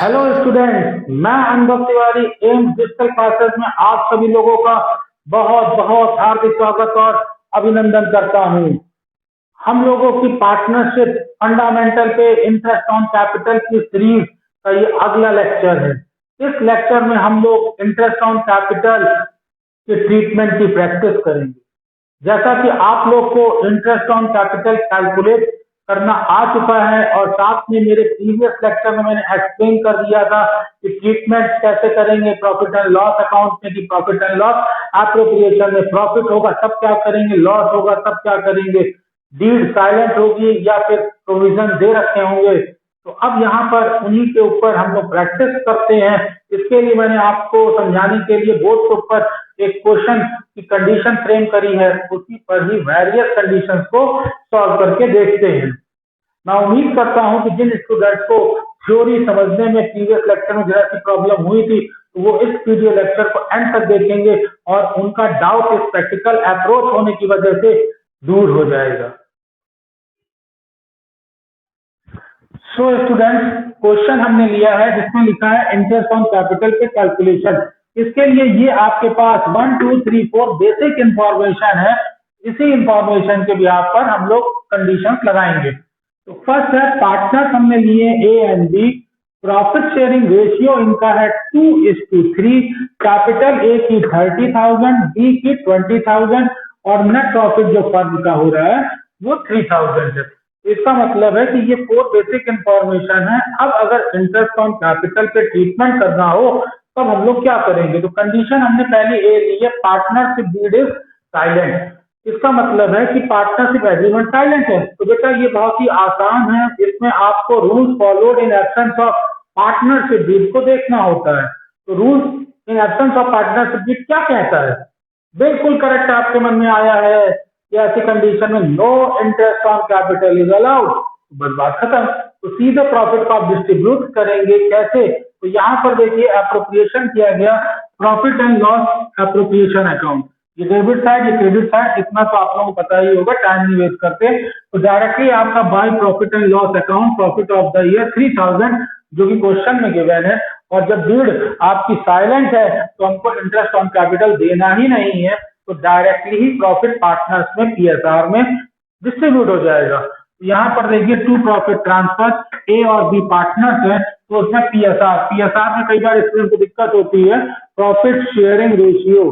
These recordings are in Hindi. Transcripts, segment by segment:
हेलो स्टूडेंट, मैं अनुभव तिवारी एम्स डिजिटल क्लासेस में आप सभी लोगों का बहुत बहुत हार्दिक स्वागत और अभिनंदन करता हूं। हम लोगों की पार्टनरशिप फंडामेंटल पे इंटरेस्ट ऑन कैपिटल की सीरीज का ये अगला लेक्चर है। इस लेक्चर में हम लोग इंटरेस्ट ऑन कैपिटल के ट्रीटमेंट की प्रैक्टिस करेंगे। जैसा कि आप लोग को इंटरेस्ट ऑन कैपिटल कैलकुलेट करना आ चुका है और साथ में मेरे प्रीवियस लेक्चर में मैंने एक्सप्लेन कर दिया था कि ट्रीटमेंट कैसे करेंगे प्रॉफिट एंड लॉस अकाउंट में, कि प्रॉफिट एंड लॉस एप्रोप्रिएशन में प्रॉफिट होगा तब क्या करेंगे, लॉस होगा तब क्या करेंगे, डीड साइलेंट होगी या फिर प्रोविजन दे रखे होंगे। तो अब यहाँ पर उन्हीं के ऊपर हम लोग प्रैक्टिस करते हैं। इसके लिए मैंने आपको समझाने के लिए बोर्ड के ऊपर एक क्वेश्चन की कंडीशन फ्रेम करी है, उसी पर ही वेरियस कंडीशंस को सॉल्व करके देखते हैं। मैं उम्मीद करता हूं कि जिन स्टूडेंट्स को थ्योरी समझने में प्रीवियस लेक्चर में जरा सी प्रॉब्लम हुई थी तो वो इस वीडियो लेक्चर को एंड तक देखेंगे और उनका डाउट इस प्रैक्टिकल अप्रोच होने की वजह से दूर हो जाएगा। सो स्टूडेंट्स, क्वेश्चन हमने लिया है जिसमें लिखा है इंटरेस्ट ऑन कैपिटल पे कैलकुलेशन। इसके लिए ये आपके पास 1 2 3 4 बेसिक इंफॉर्मेशन है। इसी इंफॉर्मेशन के बिहाफ पर हम लोग कंडीशंस लगाएंगे। तो फर्स्ट है पार्टनर्स हमने लिए A and B, profit sharing ratio इनका है 2:3, कैपिटल ए की 30,000, बी की 20,000 और नेट प्रॉफिट जो फर्म का हो रहा है वो 3,000 है। इसका मतलब है कि ये 4 बेसिक इंफॉर्मेशन है। अब अगर इंटरेस्ट ऑन कैपिटल पे ट्रीटमेंट करना हो तब हम लोग क्या करेंगे। तो कंडीशन हमने पहले ए ली है, पार्टनरशिप डीड इज साइलेंट। इसका मतलब है कि पार्टनरशिप एग्रीमेंट साइलेंट है। तो बेटा ये बहुत ही आसान है, इसमें आपको rules followed in absence of partnership deed को देखना होता है। तो rules in absence of partnership deed क्या कहता है? बिल्कुल करेक्ट आपके मन में आया है कि ऐसी कंडीशन में no interest on capital is allowed. बस बात खत्म। तो सीधे प्रॉफिट को आप डिस्ट्रीब्यूट करेंगे कैसे? तो यहाँ पर देखिए अप्रोप्रिएशन किया गया, profit and loss appropriation account. ये डेबिट साइड, ये क्रेडिट साइड, इतना तो आप लोगों को पता ही होगा, टाइम नहीं वेस्ट करते। तो डायरेक्टली आपका by profit and loss account, profit of the year 3,000 जो कि क्वेश्चन में गिवन है। और जब डीड आपकी साइलेंट है तो हमको इंटरेस्ट ऑन कैपिटल देना ही नहीं है, तो डायरेक्टली ही प्रॉफिट पार्टनर्स में पीएसआर में डिस्ट्रीब्यूट हो जाएगा। यहाँ पर देखिए टू प्रॉफिट ट्रांसफर ए और बी पार्टनर्स है तो उसमें पीएसआर में कई बार स्टूडेंट को दिक्कत होती है, प्रॉफिट शेयरिंग रेशियो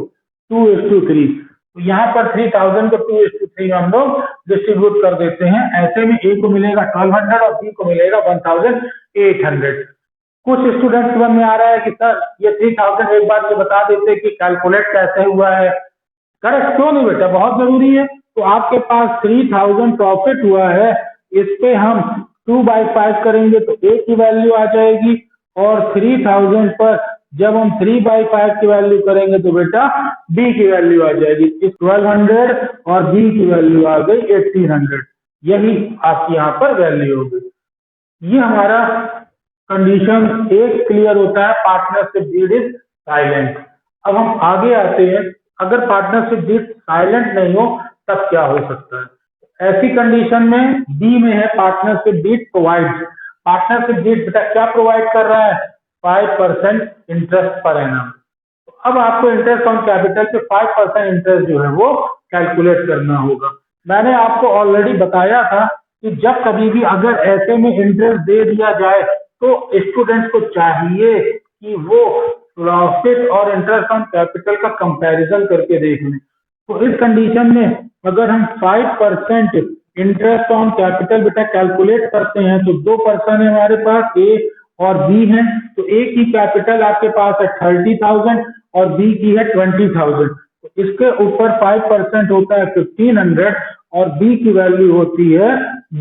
2:3। तो यहाँ पर 3,000 को 2:3 में हम लोग डिस्ट्रीब्यूट कर देते हैं। ऐसे में ए को मिलेगा 1200 और बी को मिलेगा 1,800। कुछ स्टूडेंट्स मन में आ रहा है कि सर ये 3,000 एक बार ये बता देते कि कैलकुलेट कैसे हुआ है। करेक्ट, क्यों नहीं बेटा, बहुत जरूरी है। तो आपके पास 3,000 प्रॉफिट हुआ है, इस पे हम 2/5 करेंगे तो ए की वैल्यू आ जाएगी और 3,000 पर जब हम 3/5 की वैल्यू करेंगे तो बेटा बी की वैल्यू आ जाएगी। इस 1200 और बी की वैल्यू आ गई 1800। यही आपकी यहाँ पर वैल्यू हो गई। ये हमारा कंडीशन एक क्लियर होता है, पार्टनरशिप डीड इज साइलेंट। अब हम आगे आते हैं, अगर पार्टनरशिप डीड साइलेंट नहीं हो तब क्या हो सकता है। ऐसी कंडीशन में बी में है partnership deed provide. Partnership deed बेटा क्या प्रोवाइड कर रहा है? 5% इंटरेस्ट पर एनम। अब आपको इंटरेस्ट ऑन कैपिटल पे 5% इंटरेस्ट जो है वो कैलकुलेट करना होगा। मैंने आपको ऑलरेडी बताया था कि जब कभी भी अगर ऐसे में इंटरेस्ट दे दिया जाए तो स्टूडेंट्स को चाहिए कि वो प्रॉफिट और इंटरेस्ट ऑन कैपिटल का कंपैरिजन करके देख लें। तो इस कंडीशन में अगर हम 5% इंटरेस्ट ऑन कैपिटल बेटा कैलकुलेट करते हैं तो 2% है हमारे पास, ए और बी है। तो ए की कैपिटल आपके पास है 30,000 और बी की है 20,000। तो इसके ऊपर 5% होता है 1,500 और बी की वैल्यू होती है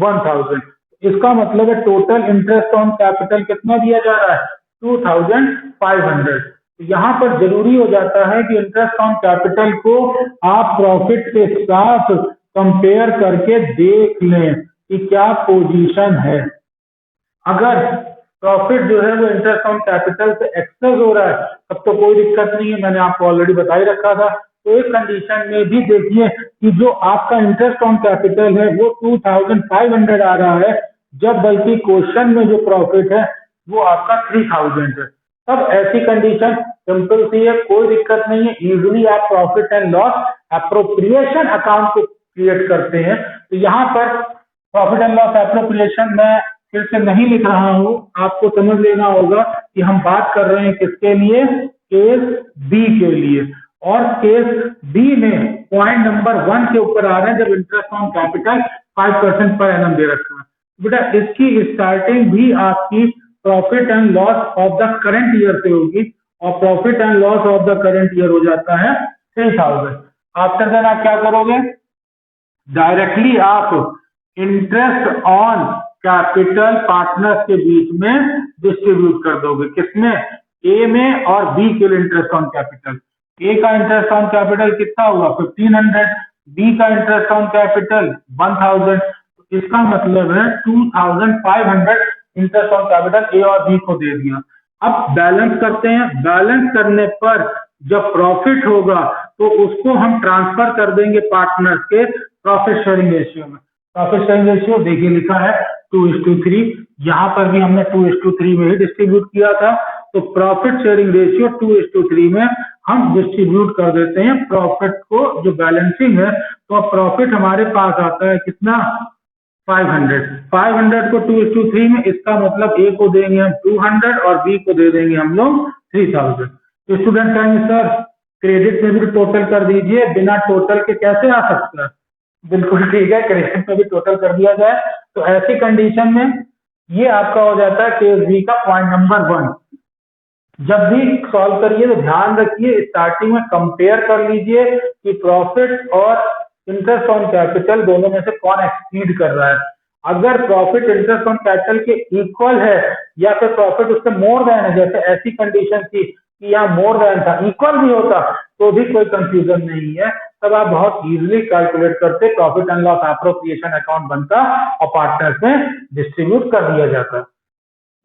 1,000। इसका मतलब है टोटल इंटरेस्ट ऑन कैपिटल कितना दिया जा रहा है? 2,500। तो यहाँ पर जरूरी हो जाता है कि इंटरेस्ट ऑन कैपिटल को आप प्रॉफिट के साथ कंपेयर करके देख लें कि क्या पोजीशन है। अगर प्रॉफिट जो है वो इंटरेस्ट ऑन कैपिटल से एक्सेस हो रहा है तब तो कोई दिक्कत नहीं है, मैंने आपको ऑलरेडी बता ही रखा था। तो इस कंडीशन में भी देखिए कि जो आपका इंटरेस्ट ऑन कैपिटल है वो 2,500 आ रहा है, जब बल्कि क्वेश्चन में जो प्रॉफिट है वो आपका 3000 है। तब ऐसी कंडीशन सिंपल सी है, कोई दिक्कत नहीं है, इजीली आप profit and loss appropriation account को क्रिएट करते हैं। तो यहाँ पर प्रॉफिट एंड लॉस एप्रोप्रिएशन मैं फिर से नहीं लिख रहा हूं, आपको समझ लेना होगा कि हम बात कर रहे हैं किसके लिए, केस बी के लिए। और केस बी में पॉइंट नंबर 1 के ऊपर आ रहे हैं, जब interest on capital 5% per annum दे रखा है। बेटा इसकी स्टार्टिंग भी आपकी profit and loss of the current year से होगी, और profit and loss of the current year हो जाता है 3000। आफ्टर देन आप क्या करोगे, डायरेक्टली आप इंटरेस्ट ऑन कैपिटल पार्टनर्स के बीच में डिस्ट्रीब्यूट कर दोगे। किसमें, ए में और बी के लिए इंटरेस्ट ऑन कैपिटल। ए का इंटरेस्ट ऑन कैपिटल कितना हुआ 1500, बी का इंटरेस्ट ऑन कैपिटल 1000। इसका मतलब है 2500 इंटरेस्ट ऑन कैपिटल ए और बी को दे दिया। अब बैलेंस करते हैं, बैलेंस करने पर जब प्रॉफिट होगा तो उसको हम ट्रांसफर कर देंगे पार्टनर्स के प्रॉफिट शेयरिंग रेशियो में। प्रॉफिट शेयरिंग रेशियो देखिए लिखा है 2:3, यहाँ पर भी हमने 2:3 में ही डिस्ट्रीब्यूट किया था। तो प्रॉफिट शेयरिंग रेशियो 2:3 में हम डिस्ट्रीब्यूट कर देते हैं प्रॉफिट को, जो बैलेंसिंग है। तो अब प्रॉफिट हमारे पास आता है कितना, 500 को 2:3 में, इसका मतलब ए को देंगे हम 200 और बी को दे देंगे हम लोग 3000। तो स्टूडेंट कहेंगे सर क्रेडिट में भी टोटल कर दीजिए, बिना टोटल के कैसे आ सकता है। बिल्कुल ठीक है, क्रेडिट में भी टोटल कर दिया जाए। तो ऐसी कंडीशन में ये आपका हो जाता है केस बी का पॉइंट नंबर 1। जब भी सॉल्व करिए तो ध्यान रखिए, स्टार्टिंग में कंपेयर कर लीजिए कि प्रॉफिट और इंटरेस्ट ऑन कैपिटल दोनों में से कौन एक्सीड कर रहा है। अगर प्रॉफिट इंटरेस्ट ऑन कैपिटल के इक्वल है या फिर प्रॉफिट उससे मोर देन है, जैसे ऐसी कंडीशन थी कि यहाँ मोर देन था, इक्वल भी होता तो भी कोई कंफ्यूजन नहीं है, तब आप बहुत इजीली कैलकुलेट करते, profit and loss appropriation account बनता और पार्टनर्स में डिस्ट्रीब्यूट कर दिया जाता।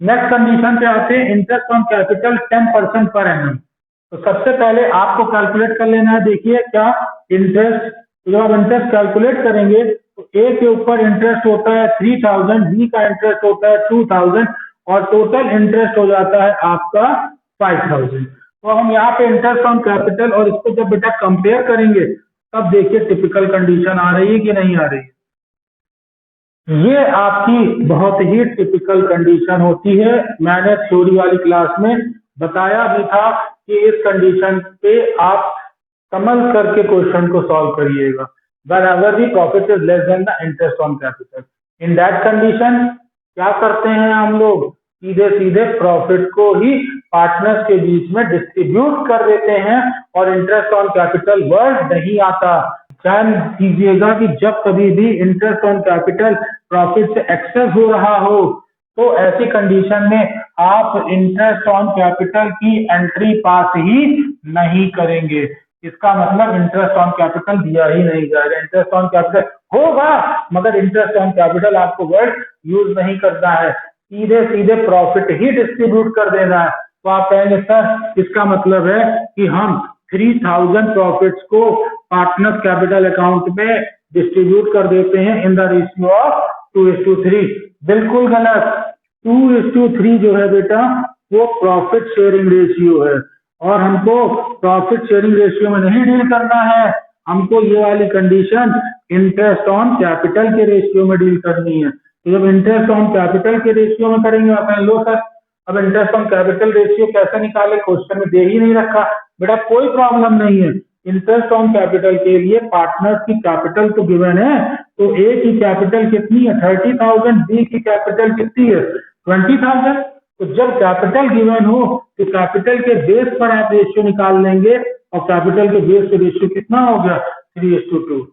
नेक्स्ट कंडीशन पे आते हैं, interest on capital 10% per annum. तो सबसे पहले आपको कैलकुलेट कर लेना है, देखिए क्या इंटरेस्ट, जब आप इंटरेस्ट कैलकुलेट करेंगे तो ए के ऊपर इंटरेस्ट होता है 3000, बी का इंटरेस्ट होता है 2000 और टोटल इंटरेस्ट हो जाता है आपका 5000। तो हम यहाँ पे इंटरेस्ट ऑन कैपिटल और इसको जब बेटा कंपेयर करेंगे तब देखिए टिपिकल कंडीशन आ रही है कि नहीं आ रही है। ये आपकी बहुत ही टिपिकल कंडीशन होती है। मैंने थ्योरी वाली क्लास में बताया भी था कि इस कंडीशन पे आप कमल करके क्वेश्चन को सॉल्व करिएगा। whenever the profit is less than the interest on capital, in that condition क्या करते हैं हम लोग, सीधे सीधे प्रॉफिट को ही पार्टनर्स के बीच में डिस्ट्रीब्यूट कर देते हैं और इंटरेस्ट ऑन कैपिटल वर्ड नहीं आता। ध्यान कीजिएगा कि जब कभी भी इंटरेस्ट ऑन कैपिटल प्रॉफिट से एक्सेस हो रहा हो तो ऐसी कंडीशन में आप इंटरेस्ट ऑन कैपिटल की एंट्री पास ही नहीं करेंगे। इसका मतलब इंटरेस्ट ऑन कैपिटल दिया ही नहीं जाएगा। इंटरेस्ट ऑन कैपिटल होगा मगर इंटरेस्ट ऑन कैपिटल आपको वर्ड यूज नहीं करना है, सीधे सीधे प्रॉफिट ही डिस्ट्रीब्यूट कर देना है। तो आप कहेंगे सर इसका मतलब है कि हम 3000 प्रॉफिट्स को पार्टनर्स कैपिटल अकाउंट में डिस्ट्रीब्यूट कर देते हैं इन द रेशियो ऑफ 2:3। बिल्कुल गलत। 2:3 जो है बेटा वो प्रॉफिट शेयरिंग रेशियो है और हमको प्रॉफिट शेयरिंग रेशियो में नहीं डील करना है, हमको ये वाली कंडीशन इंटरेस्ट ऑन कैपिटल के रेशियो में डील करनी है। तो जब इंटरेस्ट ऑन कैपिटल के रेशियो में करेंगे आप कहें लो सर अब इंटरेस्ट ऑन कैपिटल रेशियो कैसे निकाले, क्वेश्चन में दे ही नहीं रखा। बेटा कोई प्रॉब्लम नहीं है, इंटरेस्ट ऑन कैपिटल के लिए पार्टनर्स की कैपिटल तो गिवन है, तो ए की कैपिटल कितनी है 30,000, बी की कैपिटल कितनी है 20,000। तो जब कैपिटल गिवन हो तो कैपिटल के बेस पर आप रेशियो निकाल लेंगे और कैपिटल के बेस पे रेशियो कितना हो गया 3:2।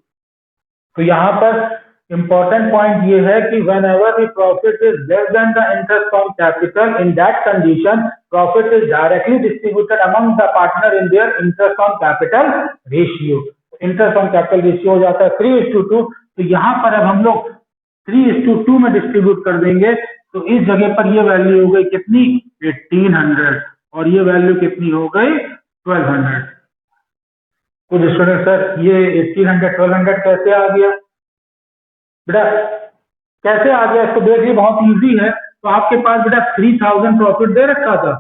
तो यहाँ पर इंपॉर्टेंट पॉइंट ये है कि whenever the profit is less than the interest on capital, in that condition profit is directly distributed among the partner in their interest on capital ratio। Interest on capital ratio हो जाता है 3:2। तो यहाँ पर अब हम लोग 3:2 में डिस्ट्रीब्यूट कर देंगे तो इस जगह पर ये वैल्यू हो गई कितनी 1800 और ये वैल्यू कितनी हो गई 1200। कुछ स्टूडेंट सर ये 1800 1200 कैसे आ गया, बेटा कैसे आ गया इसको देखिए बहुत इजी है। तो आपके पास बेटा 3000 प्रॉफिट दे रखा था।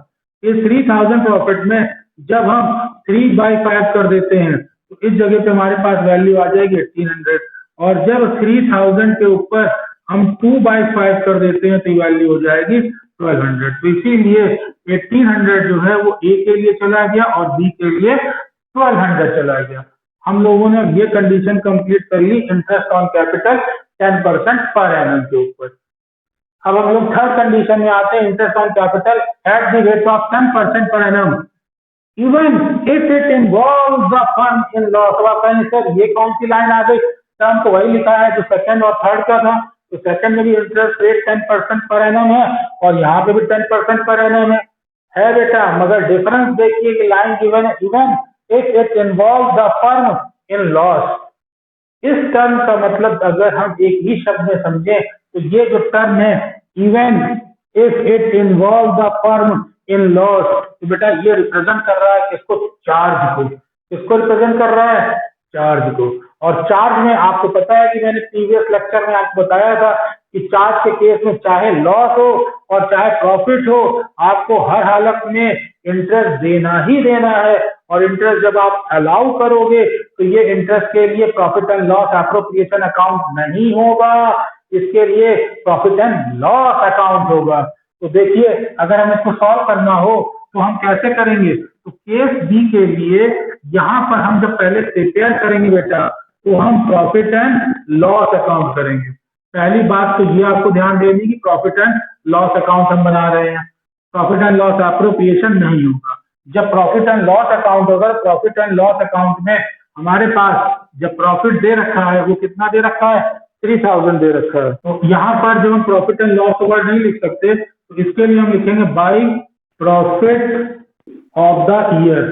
इस 3000 प्रॉफिट में जब हम 3/5 कर देते हैं तो इस जगह पे हमारे पास वैल्यू आ जाएगी 1800, और जब 3000 के ऊपर हम 2/5 कर देते हैं तो वैल्यू हो जाएगी 1200। तो इसीलिए 1800 जो है वो ए के लिए चला गया और बी के लिए 1200 चला गया। हम लोगों ने ये कंडीशन कंप्लीट कर ली interest on capital 10% per annum के ऊपर। अब हम लोग थर्ड कंडीशन में आते हैं, interest on capital at the rate of 10% per annum even if it involve the firm in loss. अब आप कहेंगे सर ये कौन सी लाइन आ गई, टर्म तो वही लिखा है जो सेकंड और थर्ड का था। तो सेकंड में भी इंटरेस्ट रेट 10% पर एनम है और यहाँ पे भी 10% पर एनम है बेटा, मगर डिफरेंस देखिए कि लाइन गिवन है even if it involve the firm in loss. इस टर्म का मतलब अगर हम एक ही शब्द में समझें तो ये जो टर्म है even if it involve the firm in loss, तो बेटा ये रिप्रेजेंट कर रहा है किसको, चार्ज को। किसको रिप्रेजेंट कर रहा है, चार्ज को। और चार्ज में आपको पता है कि मैंने प्रीवियस लेक्चर में आपको बताया था कि चार्ज के केस में चाहे लॉस हो और चाहे प्रॉफिट हो, आपको हर हालत में इंटरेस्ट देना ही देना है। और इंटरेस्ट जब आप अलाउ करोगे तो ये इंटरेस्ट के लिए profit and loss appropriation account नहीं होगा, इसके लिए प्रॉफिट एंड लॉस अकाउंट होगा। तो देखिए अगर हमें इसको सॉल्व करना हो तो हम कैसे करेंगे, तो केस बी के लिए यहाँ पर हम जब पहले प्रिपेयर करेंगे बेटा तो हम प्रॉफिट एंड लॉस अकाउंट करेंगे। पहली बात तो ये आपको ध्यान देनी कि प्रॉफिट एंड लॉस अकाउंट हम बना रहे हैं, प्रॉफिट एंड लॉस एप्रोप्रिएशन नहीं होगा। जब प्रॉफिट एंड लॉस अकाउंट होगा, प्रॉफिट एंड लॉस अकाउंट में हमारे पास जब प्रॉफिट दे रखा है वो कितना दे रखा है, 3000 दे रखा है। तो यहाँ पर जब हम प्रॉफिट एंड लॉस वर्ड नहीं लिख सकते तो इसके लिए हम लिखेंगे by profit of the year.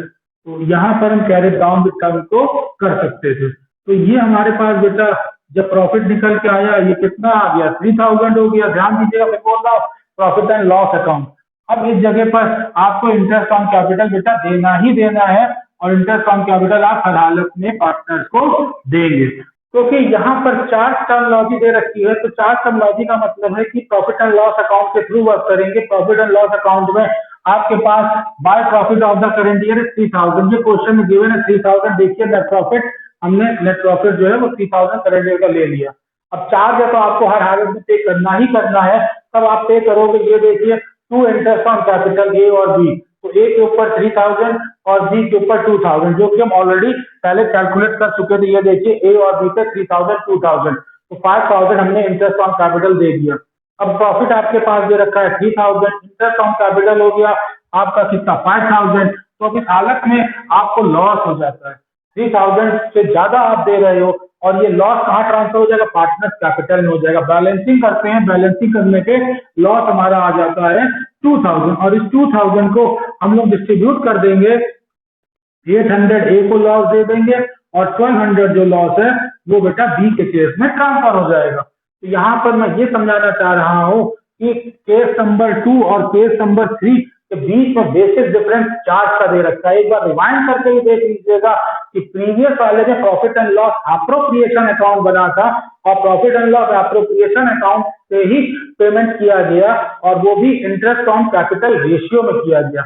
तो यहाँ पर हम कैरी डाउन विद टर्म को कर सकते थे। तो ये हमारे पास बेटा जब प्रॉफिट निकल के आया ये कितना आ गया, 3000 हो गया। ध्यान दीजिएगा मैं बोल रहा हूँ प्रॉफिट एंड लॉस अकाउंट। अब इस जगह पर आपको इंटरेस्ट ऑन कैपिटल बेटा देना ही देना है और इंटरेस्ट ऑन कैपिटल आप हर हालत में पार्टनर्स को देंगे, क्योंकि यहाँ पर चार टर्मोलॉजी दे रखी है। तो चार टर्मोलॉजी का मतलब है कि प्रॉफिट एंड लॉस अकाउंट के थ्रू वर्क करेंगे। प्रॉफिट एंड लॉस अकाउंट में आपके पास by profit of the current year 3000, ये क्वेश्चन में गिवन है 3000। देखिए नेट प्रॉफिट, हमने नेट प्रॉफिट जो है वो 3000 करेंट ईयर का ले लिया। अब चार्ज है तो आपको हर हालत में पे करना ही करना है, तब आप पे करोगे। ये देखिए to interest on capital A और बी, तो ए के ऊपर 3000 और बी के ऊपर 2000, जो कि हम ऑलरेडी पहले कैलकुलेट कर चुके थे। ये देखिए ए और बी पे 3000 2000, तो 5000 हमने इंटरेस्ट ऑन कैपिटल दे दिया। अब प्रॉफिट आपके पास दे रखा है 3000, इंटरेस्ट ऑन कैपिटल हो गया आपका कितना 5000। तो अब इस हालत में आपको लॉस हो जाता है, 3000 से ज्यादा आप दे रहे हो और ये लॉस कहाँ ट्रांसफर हो जाएगा, पार्टनर कैपिटल में हो जाएगा। बैलेंसिंग करते हैं, बैलेंसिंग करने पे लॉस हमारा आ जाता है 2000 और इस 2000 को हम लोग डिस्ट्रीब्यूट कर देंगे। 800 ए को लॉस दे देंगे और 1200 जो लॉस है वो बेटा बी के केस में ट्रांसफर हो जाएगा। तो यहाँ पर मैं ये समझाना चाह रहा हूँ कि केस नंबर 2 और केस नंबर 3 के बीच में बेसिक डिफरेंस चार्ज का दे रखा है। एक बार रिवाइंड करके ही देख लीजिएगा कि प्रीवियस वाले में profit and loss appropriation account बना था और profit and loss appropriation account से ही पेमेंट किया गया और वो भी इंटरेस्ट ऑन कैपिटल रेशियो में किया गया।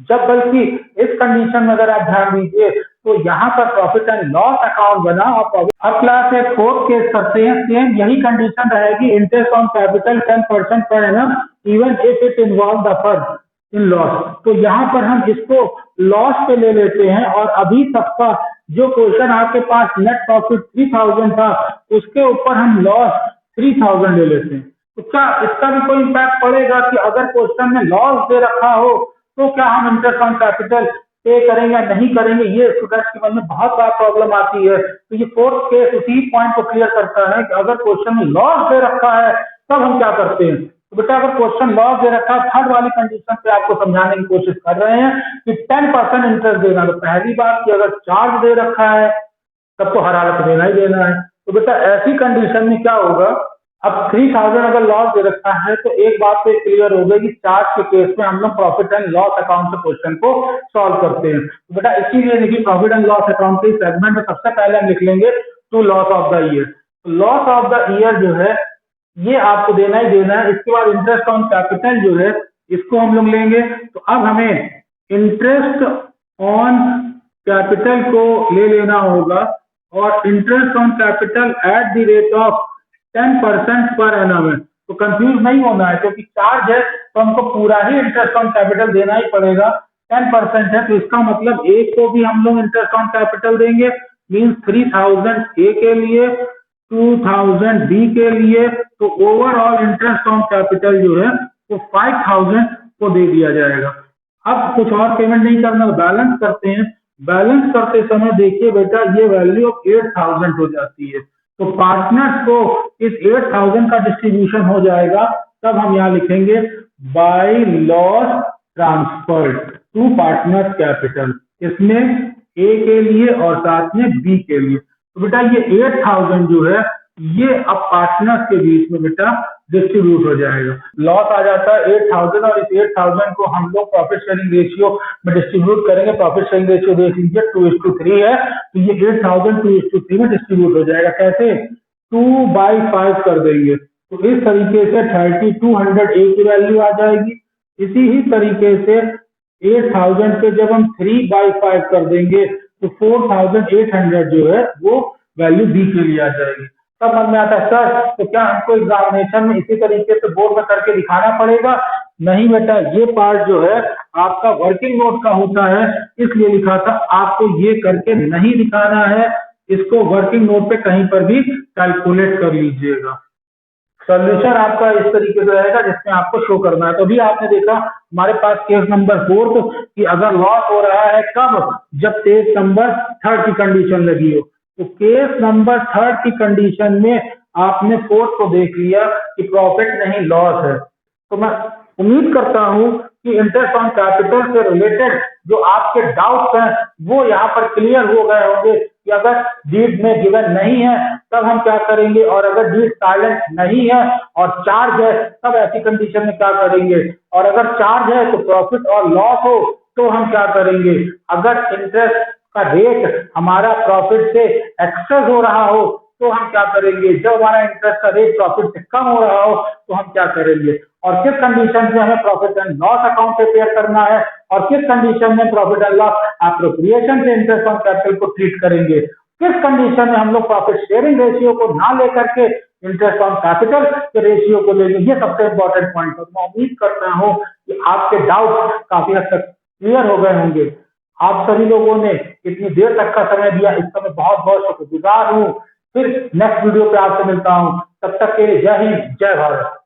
जब बल्कि इस कंडीशन में अगर आप ध्यान दीजिए तो यहाँ पर प्रॉफिट एंड लॉस अकाउंट बना और प्रॉफिट। अब क्लास में फोर्थ केस करते हैं, सेम यही कंडीशन रहेगी, interest on capital 10% per annum even if it involve the firm in loss. तो यहाँ पर हम इसको लॉस पे ले लेते हैं और अभी तक का जो क्वेश्चन आपके पास नेट प्रॉफिट 3000 था उसके ऊपर हम लॉस 3000 ले लेते हैं। तो क्या इसका भी कोई इम्पैक्ट पड़ेगा कि अगर क्वेश्चन में लॉस दे रखा हो तो क्या हम इंटरेस्ट ऑन कैपिटल पे करेंगे या नहीं करेंगे, ये स्टूडेंट्स के मन में बहुत बड़ा प्रॉब्लम आती है। तो ये फोर्थ केस उसी पॉइंट को क्लियर करता है कि अगर क्वेश्चन में लॉस दे रखा है तब हम क्या करते हैं। तो बेटा अगर क्वेश्चन लॉस दे रखा है, थर्ड वाली कंडीशन पे आपको समझाने की कोशिश कर रहे हैं कि 10% इंटरेस्ट देना। तो पहली बात कि अगर चार्ज दे रखा है तब तो हर हालत देना ही देना है। तो बेटा ऐसी कंडीशन में क्या होगा, अब 3000 अगर लॉस दे रखा है तो एक बात तो क्लियर हो गई कि चार्ज के केस में हम लोग प्रॉफिट एंड लॉस अकाउंट से क्वेश्चन को सॉल्व करते हैं। तो बेटा इसीलिए देखिए प्रॉफिट एंड लॉस अकाउंट के सेगमेंट में सबसे पहले हम लिख लेंगे to loss of the year. Loss of the year जो है ये आपको देना ही देना है। इसके बाद इंटरेस्ट ऑन कैपिटल जो है इसको हम लोग लेंगे। तो अब हमें इंटरेस्ट ऑन कैपिटल को ले लेना होगा और interest on capital at the rate of 10% per annum है। तो कंफ्यूज नहीं होना है, क्योंकि चार्ज है तो हमको पूरा ही इंटरेस्ट ऑन कैपिटल देना ही पड़ेगा। 10% है तो इसका मतलब ए को भी हम लोग इंटरेस्ट ऑन कैपिटल देंगे, मीन्स 3000 ए के लिए, 2000 बी के लिए। तो ओवरऑल इंटरेस्ट ऑन कैपिटल जो है वो 5000 को दे दिया जाएगा। अब कुछ और पेमेंट नहीं करना, बैलेंस करते हैं। बैलेंस करते समय देखिए बेटा ये वैल्यू ऑफ 8000 हो जाती है। तो पार्टनर्स को इस 8000 का डिस्ट्रीब्यूशन हो जाएगा। तब हम यहाँ लिखेंगे by loss transfer to partners capital, इसमें ए के लिए और साथ में बी के लिए। तो बेटा ये 8000 जो है ये अब पार्टनर्स के बीच में बेटा डिस्ट्रीब्यूट हो जाएगा। लॉस आ जाता है 8000 और इस 8000 को हम लोग प्रॉफिट शेयरिंग रेशियो में डिस्ट्रीब्यूट करेंगे। प्रॉफिट शेयरिंग रेशियो देख लीजिए 2:3 है, तो ये 8000 2:3 में डिस्ट्रीब्यूट हो जाएगा। कैसे? 2/5 कर देंगे तो इस तरीके से 3200 ए की वैल्यू आ जाएगी। इसी ही तरीके से 8000 पे जब हम 3/5 कर देंगे तो 4800 जो है वो वैल्यू बी के लिए आ जाएगी। तब मन में आता है सर तो क्या हमको एग्जामिनेशन में इसी तरीके से बोर्ड में करके दिखाना पड़ेगा? नहीं बेटा, ये पार्ट जो है आपका वर्किंग नोट का होता है, इसलिए लिखा था आपको ये करके नहीं दिखाना है। इसको वर्किंग नोट पे कहीं पर भी कैलकुलेट कर लीजिएगा। सोल्यूशन आपका इस तरीके से रहेगा जिसमें आपको शो करना है। तो भी आपने देखा हमारे पास केस नंबर 4 कि अगर लॉस हो रहा है कब? जब केस नंबर 3 की कंडीशन लगी हो। तो केस नंबर 3 की कंडीशन में आपने 4 को देख लिया कि प्रॉफिट नहीं लॉस है। तो मैं उम्मीद करता हूं कि इंटरेस्ट ऑन कैपिटल से रिलेटेड जो आपके डाउट्स हैं वो यहाँ पर क्लियर हो गए होंगे कि अगर डीड में गिवन नहीं है तब हम क्या करेंगे, और अगर डीड साइलेंट नहीं है और चार्ज है तब ऐसी कंडीशन में क्या करेंगे, और अगर चार्ज है तो प्रॉफिट और लॉस हो तो हम क्या करेंगे, अगर इंटरेस्ट का रेट हमारा प्रॉफिट से एक्सेस हो रहा हो तो हम क्या करेंगे, जब हमारा इंटरेस्ट का रेट प्रॉफिट से कम हो रहा हो तो हम क्या करेंगे, और किस कंडीशन में हमें profit and loss account prepare करना है, और किस कंडीशन में प्रॉफिट एंड लॉस एप्रोप्रिएशन से इंटरेस्ट ऑन कैपिटल को ट्रीट करेंगे, किस कंडीशन में हम लोग प्रॉफिट शेयरिंग रेशियो को ना लेकर के इंटरेस्ट ऑन कैपिटल के रेशियो को लेंगे। ये सबसे इंपॉर्टेंट पॉइंट है। मैं उम्मीद करता हूं कि आपके डाउट काफी हद तक क्लियर हो गए होंगे। आप सभी लोगों ने इतनी देर तक का समय दिया, इसका मैं बहुत बहुत शुक्रगुजार हूँ। फिर नेक्स्ट वीडियो पे आपसे मिलता हूँ, तब तक के लिए जय हिंद जय भारत।